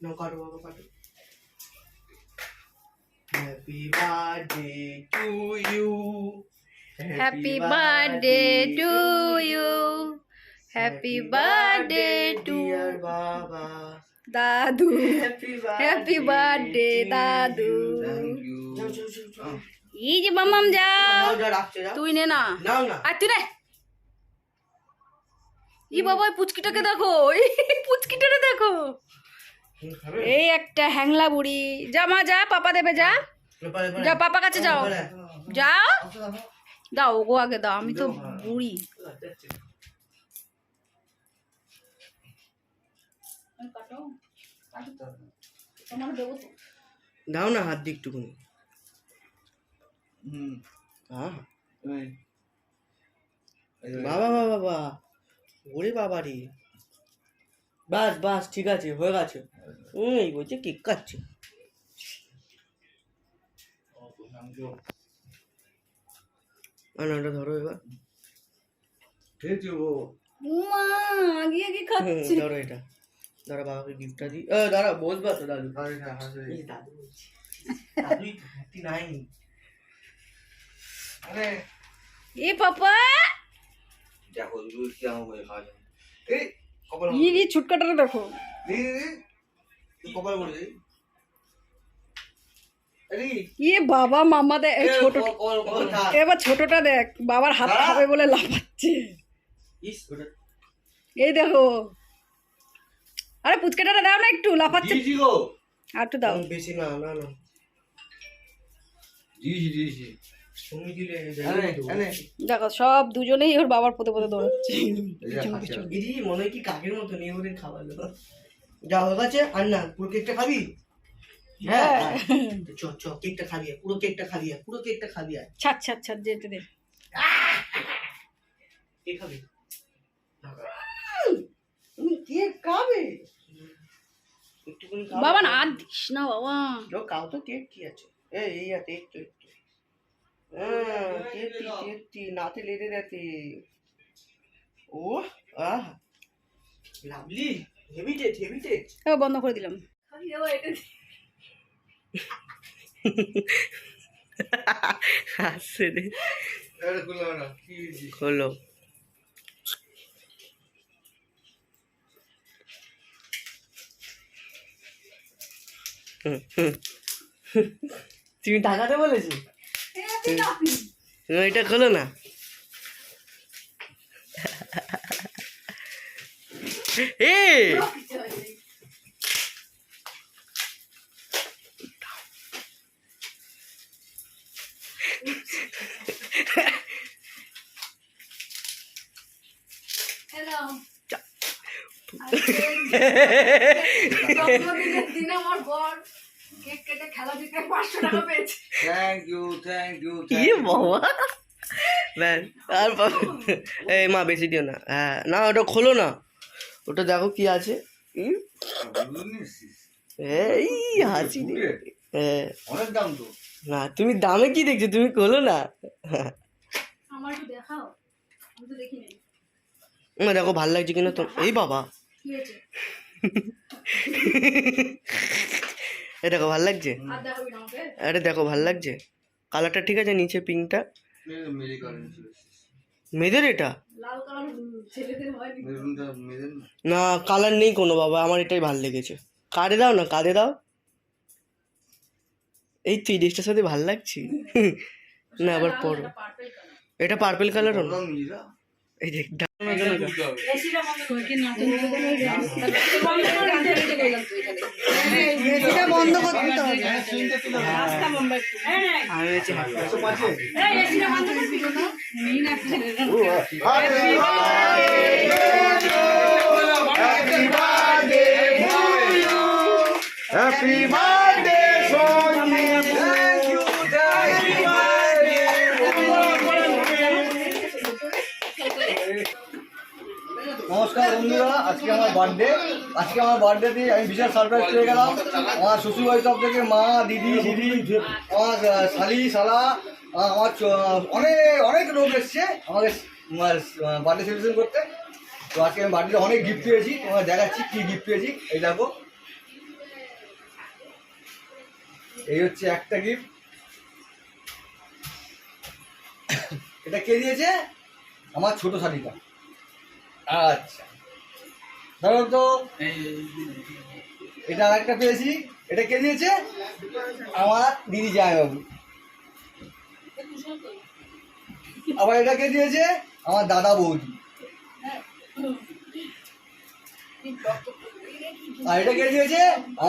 No, kato. Happy birthday to you. Happy birthday to you. Happy birthday to dear Baba. Dadu. Happy birthday Dadu. Thank you. এই যে মামাম যাও যা রাখছে যা। তুই নে না নাও না। আর তুই নে ই বাবা ওই পুচকিটাকে দেখো এই পুচকিটাকে দেখো এই একটা হ্যাংলা বুড়ি যা মা যা পাপা দেবে যা যা পাপা কাছে যাও যাও দাও ওগো আগে দাও আমি তো বুড়ি দাও না হাত দিয়ে একটুখানি। বাবা বাবা বাবা ওরে বাবা রে বাস বাস ঠিক আছে হয়ে গেছে এই বলছে কেক কাটছে আনাটা ধরো এবার মা আগে আগে খাচ্ছে ধরো এটা দাঁড়া বাবাকে গিফটটা দিই দাঁড়া বসবা তো দাদু দাদু দাদুই হাতি নাই আরে এ পাপা দেখো দুধ কেমন করে খাওয়া যায় এই কপাল ই ছুটকাটাটা দেখো কপাল বলে এ বাবা মামা দেখ এই ছোট এবার ছোটটা দেখ বাবার হাত খাবে বলে লাফাচ্ছে এই দেখো আরে পুচকাটা দাও না একটু লাফাচ্ছে আর একটু দাও বেশি না না না দিয়েছি তুমি দিলে দেখো সব দুজনেই ওর বাবার পদে পদে দৌড়াচ্ছে দিদি মনে হয় কি কাকের মতো নিয়ে ওদের খাওয়ালো যা হয়ে গেছে আর না পুরো কেকটা খাবি হ্যাঁ চ চ কেকটা খাবি পুরো কেকটা খাবি ছাড় ছাড় ছাড় যেতে দে কে খাবি তুমি কেক খাবে একটুখানি খাও বাবা না আর দিস না বাবা जो खाओ तो केक की আছে এই আছে একটু কেক নাতে লেগে যাচ্ছে ও আহ লাভলি হেভি টেস্ট ও বন্ধ করে দিলাম হাসছে রে আরে খুলো না খোলো তুমি টাকাতে বলেছি তুমি এটা খোলো না এ থ্যাংক ইউ ইয়ে বাবা ব্যাস আর এই মা বেশি দিও না হ্যাঁ না ওটা খোলো না ওটা দেখো কি আছে এই হাসি হ্যাঁ অনেক দাম তো না তুমি দামে কি দেখছো তুমি খোলো না আমার একটু দেখাও আমি তো দেখি নাই দেখো ভাল লাগছে কিনা তো এই বাবা কি হয়েছে এই দেখো ভাল লাগছে আর দেখাবি না আমাকে আরে দেখো ভাল লাগছে কালারটা ঠিক আছে নিচে পিঙ্কটা মেরে করেন মেয়েদের এটা লাল কালার ছেলেদের হয় মেরুনটা মেদের না না কালার নেই কোনো বাবা আমার এটাই ভাল লেগেছে কাঁধে দাও না কাঁধে দাও এই তুই ড্রেসটার সাথে ভাল লাগছে না আবার পরো এটা পার্পল কালার হলো বললাম নিজেরা এই দেখ বন্ধ করতে হবে আমি হচ্ছে হ্যাপি বার্থডে নমস্কার বন্ধুরা আজকে আমার বার্থডে আমি বিশাল সারপ্রাইজ পেয়ে গেলাম আমার শ্বশুরবাড়ি তরফ থেকে মা দিদি আমার শালি শালা আমার অনেক লোক এসছে আমাদের বার্থডে সেলিব্রেশন করতে তো আজকে আমি বার্থডে অনেক গিফট পেয়েছি তোমার দেখাচ্ছি কি গিফট পেয়েছি এই দেখো এই হচ্ছে একটা গিফট। এটা কে দিয়েছে? আমার ছোট শাড়িটা। আচ্ছা ধরো তো, এটা আরেকটা পেয়েছি। এটা কে দিয়েছে? আমার দিদি জামাইবাবু। আবার এটা কে দিয়েছে? আমার দাদা বৌদি। আর এটা কে দিয়েছে?